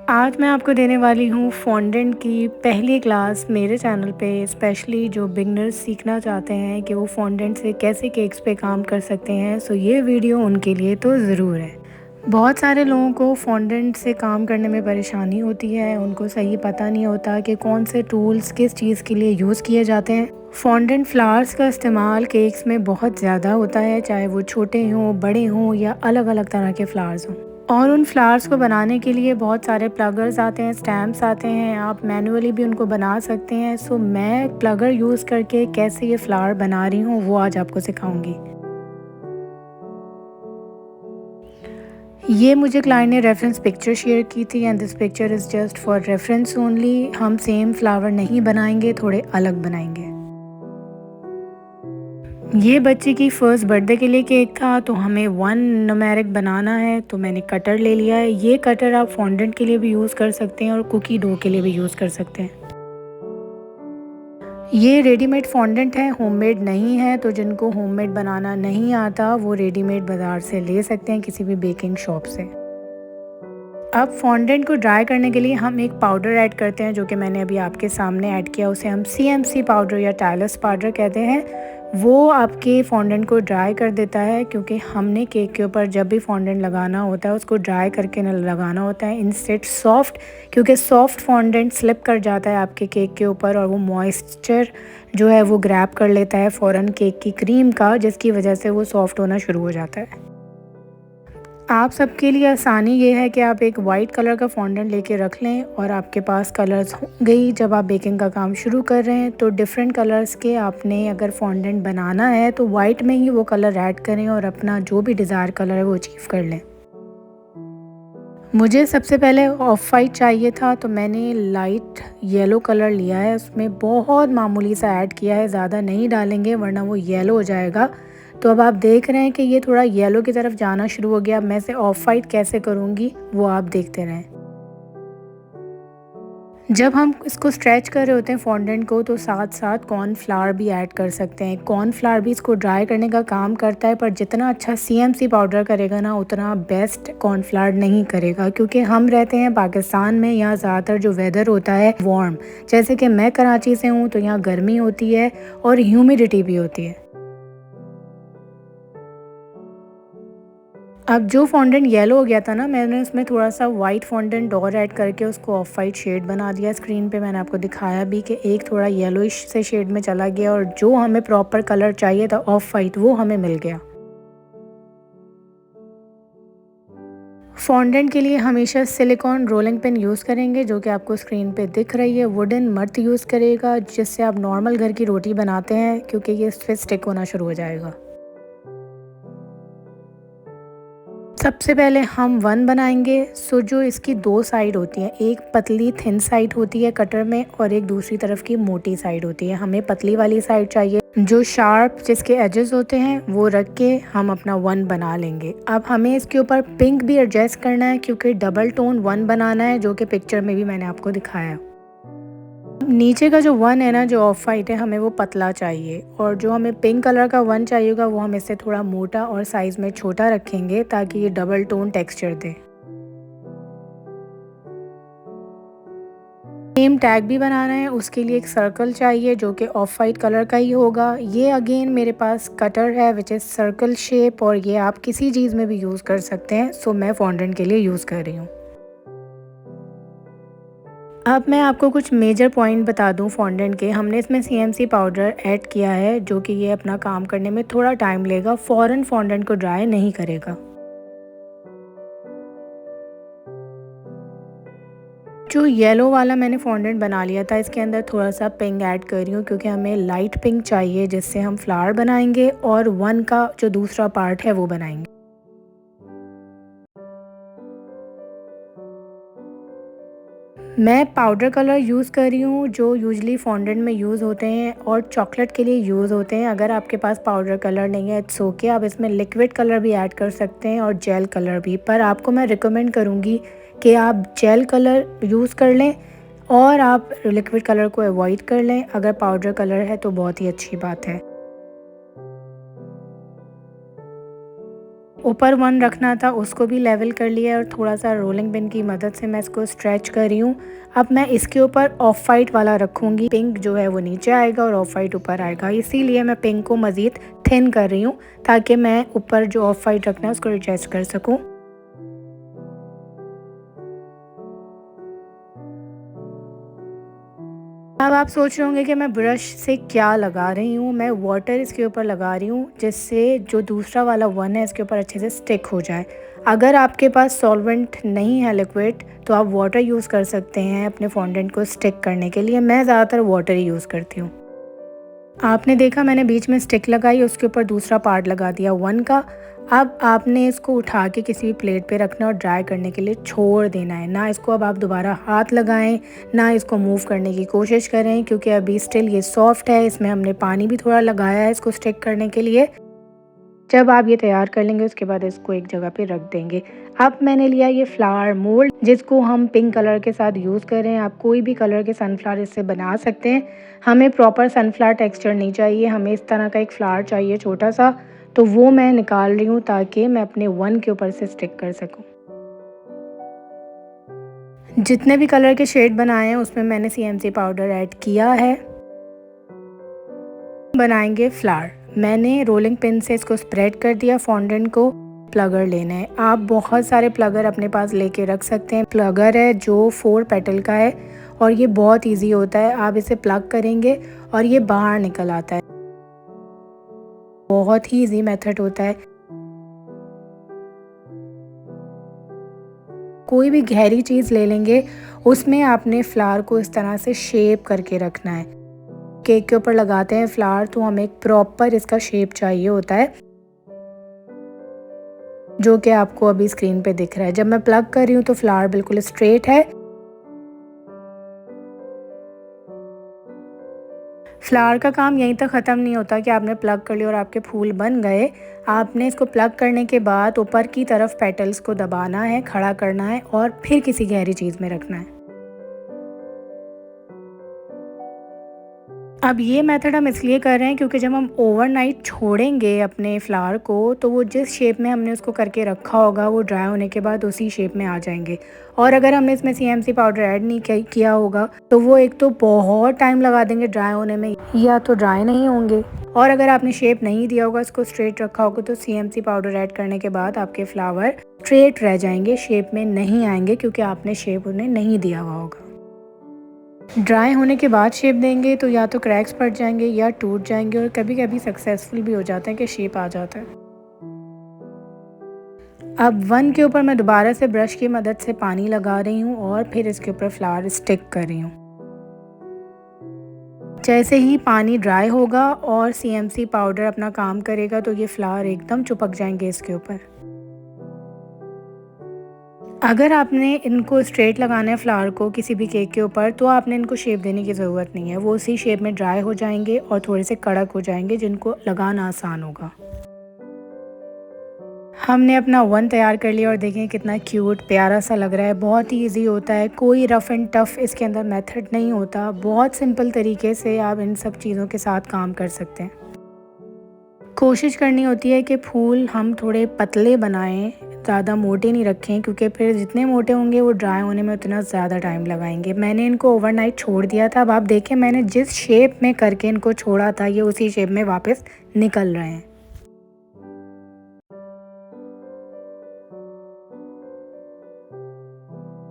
आज मैं आपको देने वाली हूँ फॉन्डेंट की पहली क्लास मेरे चैनल पे। स्पेशली जो बिगनर्स सीखना चाहते हैं कि वो फॉन्डेंट से कैसे केक्स पे काम कर सकते हैं, सो ये वीडियो उनके लिए तो ज़रूर है। बहुत सारे लोगों को फॉन्डेंट से काम करने में परेशानी होती है, उनको सही पता नहीं होता कि कौन से टूल्स किस चीज़ के लिए यूज़ किए जाते हैं। फॉन्डेंट फ्लावर्स का इस्तेमाल केक्स में बहुत ज़्यादा होता है, चाहे वो छोटे हों, बड़े हों या अलग अलग तरह के फ्लावर्स हों। और उन फ्लावर्स को बनाने के लिए बहुत सारे प्लगर्स आते हैं, स्टैम्प्स आते हैं, आप मैनुअली भी उनको बना सकते हैं। सो मैं प्लगर यूज़ करके कैसे ये फ्लावर बना रही हूँ वो आज आपको सिखाऊंगी। ये मुझे क्लाइंट ने रेफरेंस पिक्चर शेयर की थी and this picture is just for reference only. हम सेम फ्लावर नहीं बनाएंगे, थोड़े अलग बनाएंगे। ये बच्चे की फर्स्ट बर्थडे के लिए केक था, तो हमें 1 न्यूमेरिक बनाना है, तो मैंने कटर ले लिया है। ये कटर आप फॉन्डेंट के लिए भी यूज़ कर सकते हैं और कुकी डो के लिए भी यूज़ कर सकते हैं। ये रेडीमेड फॉन्डेंट है, होममेड नहीं है, तो जिनको होममेड बनाना नहीं आता वो रेडीमेड बाज़ार से ले सकते हैं किसी भी बेकिंग शॉप से। अब फॉन्डेंट को ड्राई करने के लिए हम एक पाउडर ऐड करते हैं, जो कि मैंने अभी आपके सामने ऐड किया। उसे हम CMC पाउडर या टाइलस पाउडर कहते हैं। वो आपके फॉन्डेंट को ड्राई कर देता है, क्योंकि हमने केक के ऊपर जब भी फॉन्डेंट लगाना होता है उसको ड्राई करके न लगाना होता है, इंस्टेड सॉफ्ट, क्योंकि सॉफ्ट फॉन्डेंट स्लिप कर जाता है आपके केक के ऊपर और वो मॉइस्चर जो है वो ग्रैब कर लेता है फ़ौरन केक की क्रीम का, जिसकी वजह से वो सॉफ्ट होना शुरू हो जाता है। आप सबके लिए आसानी ये है कि आप एक वाइट कलर का फॉन्डेंट लेके रख लें और आपके पास कलर्स होंगे ही। जब आप बेकिंग का काम शुरू कर रहे हैं तो डिफरेंट कलर्स के आपने अगर फॉन्डेंट बनाना है तो वाइट में ही वो कलर ऐड करें और अपना जो भी डिज़ायर कलर है वो अचीव कर लें। मुझे सबसे पहले ऑफ वाइट चाहिए था, तो मैंने लाइट येलो कलर लिया है, उसमें बहुत मामूली सा ऐड किया है, ज़्यादा नहीं डालेंगे वरना वो येलो हो जाएगा। तो अब आप देख रहे हैं कि ये थोड़ा येलो की तरफ जाना शुरू हो गया। मैं इसे ऑफ वाइट कैसे करूँगी वो आप देखते रहें। जब हम इसको स्ट्रेच कर रहे होते हैं फॉन्डेंट को, तो साथ साथ कॉर्नफ्लावर भी ऐड कर सकते हैं। कॉर्नफ्लावर भी इसको ड्राई करने का काम करता है, पर जितना अच्छा CMC पाउडर करेगा ना उतना बेस्ट कॉर्नफ्लावर नहीं करेगा, क्योंकि हम रहते हैं पाकिस्तान में, यहाँ ज़्यादातर जो वेदर होता है वार्म, जैसे कि मैं कराची से हूँ तो यहाँ गर्मी होती है और ह्यूमिडिटी भी होती है। अब जो फॉन्डेंट येलो हो गया था ना, मैंने उसमें थोड़ा सा वाइट फॉन्डेंट और ऐड करके उसको ऑफ वाइट शेड बना दिया। स्क्रीन पे मैंने आपको दिखाया भी कि एक थोड़ा येलोइश से शेड में चला गया और जो हमें प्रॉपर कलर चाहिए था ऑफ वाइट वो हमें मिल गया। फॉन्डेंट के लिए हमेशा सिलिकॉन रोलिंग पिन यूज़ करेंगे, जो कि आपको स्क्रीन पे दिख रही है। वुडन मत यूज़ करेगा जिससे आप नॉर्मल घर की रोटी बनाते हैं, क्योंकि ये फिर स्टिक होना शुरू हो जाएगा। सबसे पहले हम 1 बनाएंगे। सो जो इसकी 2 साइड होती हैं, एक पतली थिन साइड होती है कटर में और एक दूसरी तरफ की मोटी साइड होती है। हमें पतली वाली साइड चाहिए, जो शार्प जिसके एजेस होते हैं वो रख के हम अपना 1 बना लेंगे। अब हमें इसके ऊपर पिंक भी एडजस्ट करना है, क्योंकि डबल टोन 1 बनाना है, जो कि पिक्चर में भी मैंने आपको दिखाया। नीचे का जो 1 है ना, जो ऑफ वाइट है, हमें वो पतला चाहिए, और जो हमें पिंक कलर का 1 चाहिएगा वो हम इससे थोड़ा मोटा और साइज़ में छोटा रखेंगे, ताकि ये डबल टोन टेक्सचर दे। नेम टैग भी बनाना है, उसके लिए एक सर्कल चाहिए जो कि ऑफ वाइट कलर का ही होगा। ये अगेन मेरे पास कटर है विच इज़ सर्कल शेप, और ये आप किसी चीज़ में भी यूज़ कर सकते हैं। सो मैं फॉन्डेंट के लिए यूज़ कर रही हूँ। अब मैं आपको कुछ मेजर पॉइंट बता दूं फॉन्डेंट के। हमने इसमें CMC पाउडर ऐड किया है, जो कि ये अपना काम करने में थोड़ा टाइम लेगा, फ़ौरन फॉन्डेंट को ड्राई नहीं करेगा। जो येलो वाला मैंने फॉन्डेंट बना लिया था, इसके अंदर थोड़ा सा पिंक ऐड कर रही हूँ, क्योंकि हमें लाइट पिंक चाहिए जिससे हम फ्लावर बनाएंगे और 1 का जो दूसरा पार्ट है वो बनाएंगे। मैं पाउडर कलर यूज़ कर रही हूँ जो यूजली फॉन्डेंट में यूज़ होते हैं और चॉकलेट के लिए यूज़ होते हैं। अगर आपके पास पाउडर कलर नहीं है इट्स ओके, आप इसमें लिक्विड कलर भी ऐड कर सकते हैं और जेल कलर भी, पर आपको मैं रिकमेंड करूँगी कि आप जेल कलर यूज़ कर लें और आप लिक्विड कलर को अवॉइड कर लें। अगर पाउडर कलर है तो बहुत ही अच्छी बात है। ऊपर 1 रखना था उसको भी लेवल कर लिया और थोड़ा सा रोलिंग पिन की मदद से मैं इसको स्ट्रेच कर रही हूँ। अब मैं इसके ऊपर ऑफ वाइट वाला रखूँगी, पिंक जो है वो नीचे आएगा और ऑफ वाइट ऊपर आएगा, इसीलिए मैं पिंक को मज़ीद थिन कर रही हूँ ताकि मैं ऊपर जो ऑफ वाइट रखना है उसको एडजस्ट कर सकूँ। अब आप सोच रहे होंगे कि मैं ब्रश से क्या लगा रही हूँ। मैं वाटर इसके ऊपर लगा रही हूँ जिससे जो दूसरा वाला 1 है इसके ऊपर अच्छे से स्टिक हो जाए। अगर आपके पास सॉल्वेंट नहीं है लिक्विड तो आप वाटर यूज़ कर सकते हैं अपने फॉन्डेंट को स्टिक करने के लिए। मैं ज़्यादातर वाटर ही यूज़ करती हूँ। आपने देखा मैंने बीच में स्टिक लगाई, उसके ऊपर दूसरा पार्ट लगा दिया 1 का। अब आपने इसको उठा के किसी भी प्लेट पे रखना और ड्राई करने के लिए छोड़ देना है। ना इसको अब आप दोबारा हाथ लगाएं, ना इसको मूव करने की कोशिश करें क्योंकि अभी स्टिल ये सॉफ्ट है। इसमें हमने पानी भी थोड़ा लगाया है इसको स्टिक करने के लिए। जब आप ये तैयार कर लेंगे उसके बाद इसको एक जगह पे रख देंगे। अब मैंने लिया ये फ्लावर मोल्ड जिसको हम पिंक कलर के साथ यूज़ कर रहे हैं। आप कोई भी कलर के सनफ्लावर इससे बना सकते हैं। हमें प्रॉपर सनफ्लावर टेक्सचर नहीं चाहिए, हमें इस तरह का एक फ्लावर चाहिए छोटा सा। तो वो मैं निकाल रही हूँ ताकि मैं अपने 1 के ऊपर से स्टिक कर सकूँ। जितने भी कलर के शेड बनाए हैं उसमें मैंने CMC पाउडर ऐड किया है। बनाएंगे फ्लावर। मैंने रोलिंग पिन से इसको स्प्रेड कर दिया। फॉन्डेंट को प्लगर लेना है। आप बहुत सारे प्लगर अपने पास लेके रख सकते हैं। प्लगर है जो 4 पेटल का है और ये बहुत इजी होता है। आप इसे प्लग करेंगे और ये बाहर निकल आता है। बहुत ही इजी मेथड होता है। कोई भी गहरी चीज़ ले लेंगे उसमें आपने फ्लावर को इस तरह से शेप करके रखना है। केक के ऊपर लगाते हैं फ्लावर तो हमें एक प्रॉपर इसका शेप चाहिए होता है जो कि आपको अभी स्क्रीन पे दिख रहा है। जब मैं प्लग कर रही हूँ तो फ्लावर बिल्कुल स्ट्रेट है। फ्लावर का काम यहीं तक ख़त्म नहीं होता कि आपने प्लग कर लिया और आपके फूल बन गए। आपने इसको प्लग करने के बाद ऊपर की तरफ पेटल्स को दबाना है, खड़ा करना है और फिर किसी गहरी चीज़ में रखना है। अब ये मेथड हम इसलिए कर रहे हैं क्योंकि जब हम ओवरनाइट छोड़ेंगे अपने फ्लावर को तो वो जिस शेप में हमने उसको करके रखा होगा वो ड्राई होने के बाद उसी शेप में आ जाएंगे। और अगर हमने इसमें CMC पाउडर ऐड नहीं किया होगा तो वो एक तो बहुत टाइम लगा देंगे ड्राई होने में या तो ड्राई नहीं होंगे। और अगर आपने शेप नहीं दिया होगा, इसको स्ट्रेट रखा होगा तो CMC पाउडर ऐड करने के बाद आपके फ्लावर स्ट्रेट रह जाएंगे, शेप में नहीं आएंगे क्योंकि आपने शेप उन्हें नहीं दिया हुआ होगा। ड्राई होने के बाद शेप देंगे तो या तो क्रैक्स पड़ जाएंगे या टूट जाएंगे और कभी कभी सक्सेसफुल भी हो जाता है कि शेप आ जाता है। अब 1 के ऊपर मैं दोबारा से ब्रश की मदद से पानी लगा रही हूँ और फिर इसके ऊपर फ्लावर स्टिक कर रही हूँ। जैसे ही पानी ड्राई होगा और CMC पाउडर अपना काम करेगा तो ये फ्लावर एकदम चिपक जाएंगे इसके ऊपर। अगर आपने इनको स्ट्रेट लगाना है फ्लावर को किसी भी केक के ऊपर तो आपने इनको शेप देने की ज़रूरत नहीं है। वो उसी शेप में ड्राई हो जाएंगे और थोड़े से कड़क हो जाएंगे जिनको लगाना आसान होगा। हमने अपना 1 तैयार कर लिया और देखें कितना क्यूट प्यारा सा लग रहा है। बहुत ही इजी होता है, कोई रफ़ एंड टफ़ इसके अंदर मेथड नहीं होता। बहुत सिंपल तरीके से आप इन सब चीज़ों के साथ काम कर सकते हैं। कोशिश करनी होती है कि फूल हम थोड़े पतले बनाएं, ज़्यादा मोटे नहीं रखें क्योंकि फिर जितने मोटे होंगे वो ड्राई होने में उतना ज़्यादा टाइम लगाएंगे। मैंने इनको ओवरनाइट छोड़ दिया था। अब आप देखें मैंने जिस शेप में करके इनको छोड़ा था ये उसी शेप में वापस निकल रहे हैं।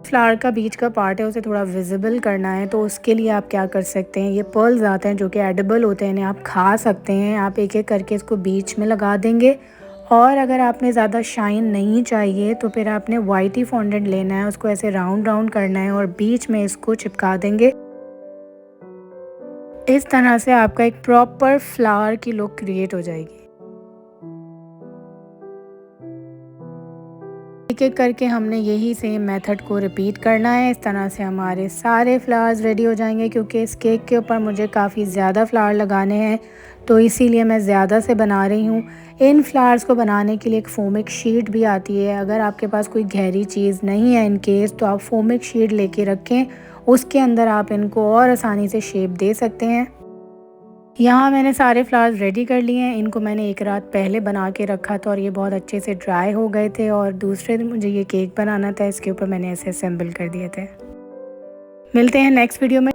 फ्लावर का बीच का पार्ट है उसे थोड़ा विजिबल करना है तो उसके लिए आप क्या कर सकते हैं, ये पर्ल्स आते हैं जो कि एडिबल होते हैं, इन्हें आप खा सकते हैं। आप एक एक करके इसको बीच में लगा देंगे और अगर आपने ज़्यादा शाइन नहीं चाहिए तो फिर आपने वाइट ही फॉन्डेंट लेना है, उसको ऐसे राउंड राउंड करना है और बीच में इसको चिपका देंगे। इस तरह से आपका एक प्रॉपर फ्लावर की लुक क्रिएट हो जाएगी। एक एक करके हमने यही सेम मेथड को रिपीट करना है। इस तरह से हमारे सारे फ्लावर्स रेडी हो जाएंगे। क्योंकि इस केक के ऊपर मुझे काफ़ी ज़्यादा फ्लावर लगाने हैं तो इसीलिए मैं ज़्यादा से बना रही हूँ। इन फ्लावर्स को बनाने के लिए एक फोमिक शीट भी आती है। अगर आपके पास कोई गहरी चीज़ नहीं है इन केस तो आप फोमिक शीट लेके रखें, उसके अंदर आप इनको और आसानी से शेप दे सकते हैं। यहाँ मैंने सारे फ्लावर्स रेडी कर लिए हैं। इनको मैंने एक रात पहले बना के रखा था और ये बहुत अच्छे से ड्राई हो गए थे। और दूसरे दिन मुझे ये केक बनाना था, इसके ऊपर मैंने ऐसे असेंबल कर दिए थे। मिलते हैं नेक्स्ट वीडियो में।